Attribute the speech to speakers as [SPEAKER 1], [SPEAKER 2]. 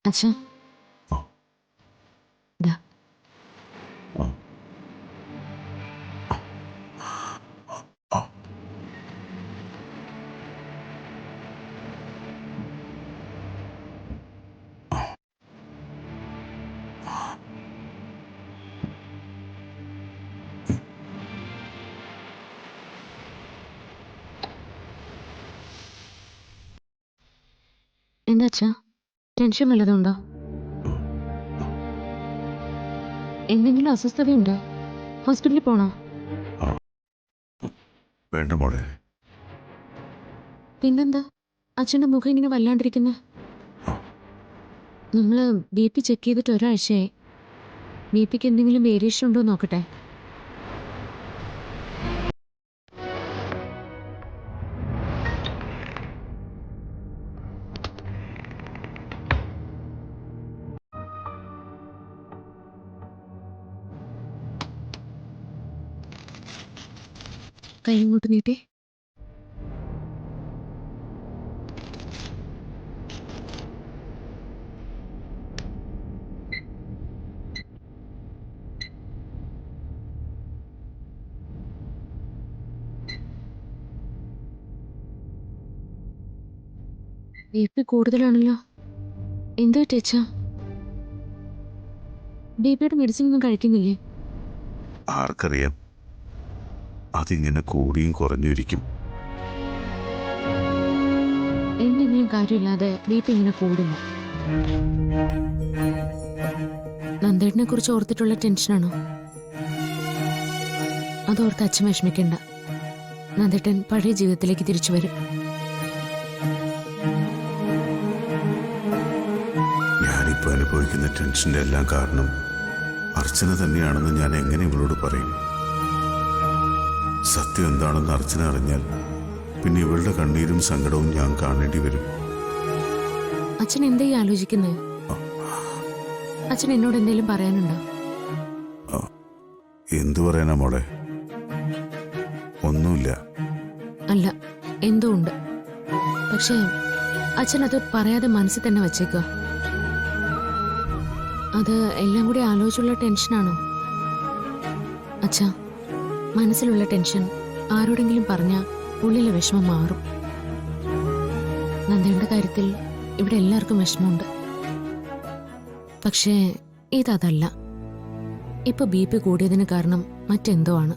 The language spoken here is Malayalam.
[SPEAKER 1] അച്ഛാ ദാ എന്താ അച്ഛാ ടെൻഷൻ വല്ലതുണ്ടോ? എന്തെങ്കിലും അസ്വസ്ഥതയുണ്ടോ? ഹോസ്പിറ്റലിൽ പോണോ?
[SPEAKER 2] വേണ്ട മോളെ.
[SPEAKER 1] പിന്നെന്താ അച്ഛൻ്റെ മുഖം ഇങ്ങനെ വല്ലാണ്ടിരിക്കുന്നത്? നമ്മൾ BP ചെക്ക് ചെയ്തിട്ട് ഒരാഴ്ചയായി. BPക്ക് എന്തെങ്കിലും വേരിയേഷൻ ഉണ്ടോ നോക്കട്ടെ. കൈ ഇങ്ങോട്ട് നീട്ടി. BP കൂടുതലാണല്ലോ. എന്താ ടച്ചാ? BPയുടെ മെഡിസിൻ ഒന്നും കഴിക്കുന്നില്ലേ?
[SPEAKER 2] ആർക്കറിയാം, അതിങ്ങനെ കൂടിയും കുറഞ്ഞിരിക്കും.
[SPEAKER 1] എന്തെങ്കിലും കാര്യമില്ലാതെ BP ഇങ്ങനെ കൂടില്ല. നന്ദേട്ടനെ കുറിച്ച് ഓർത്തിട്ടുള്ള ടെൻഷനാണോ? അതോർത്ത് അച്ഛൻ വിഷമിക്കണ്ട. നന്ദേട്ടൻ പഴയ ജീവിതത്തിലേക്ക് തിരിച്ചു വരും.
[SPEAKER 2] ഞാനിപ്പോൾ അനുഭവിക്കുന്ന ടെൻഷൻ്റെ എല്ലാം കാരണം അർച്ചന തന്നെയാണെന്ന് ഞാൻ എങ്ങനെ ഇവളോട് പറയും? സത്യം എന്താണെന്ന് അർച്ചന അറിഞ്ഞാൽ പിന്നെ ഇവളുടെ കണ്ണീരും സങ്കടവും ഞാൻ കാണേണ്ടി വരും.
[SPEAKER 1] അച്ഛൻ എന്താ ഈ ആലോചിക്കുന്നത്? അച്ഛൻ എന്നോട് എന്തെങ്കിലും പറയാനുണ്ടോ?
[SPEAKER 2] എന്തു പറയാനാ മോളെ? ഒന്നുമില്ല.
[SPEAKER 1] അല്ല, എന്തോ ഉണ്ട്. പക്ഷേ അച്ഛൻ അത് പറയാതെ മനസ്സിൽ തന്നെ വച്ചേക്കുക. അത് എല്ലാം കൂടി ആലോചിച്ചുള്ള ടെൻഷനാണോ? അച്ഛാ, മനസ്സിലുള്ള ടെൻഷൻ ആരോടെങ്കിലും പറഞ്ഞാൽ ഉള്ളിലെ വിഷമം മാറും. നന്ദയുടെ കാര്യത്തിൽ ഇവിടെ എല്ലാവർക്കും വിഷമമുണ്ട്. പക്ഷേ ഇതല്ല. ഇപ്പൊ BP കൂടിയതിന് കാരണം മറ്റെന്തോ ആണ്.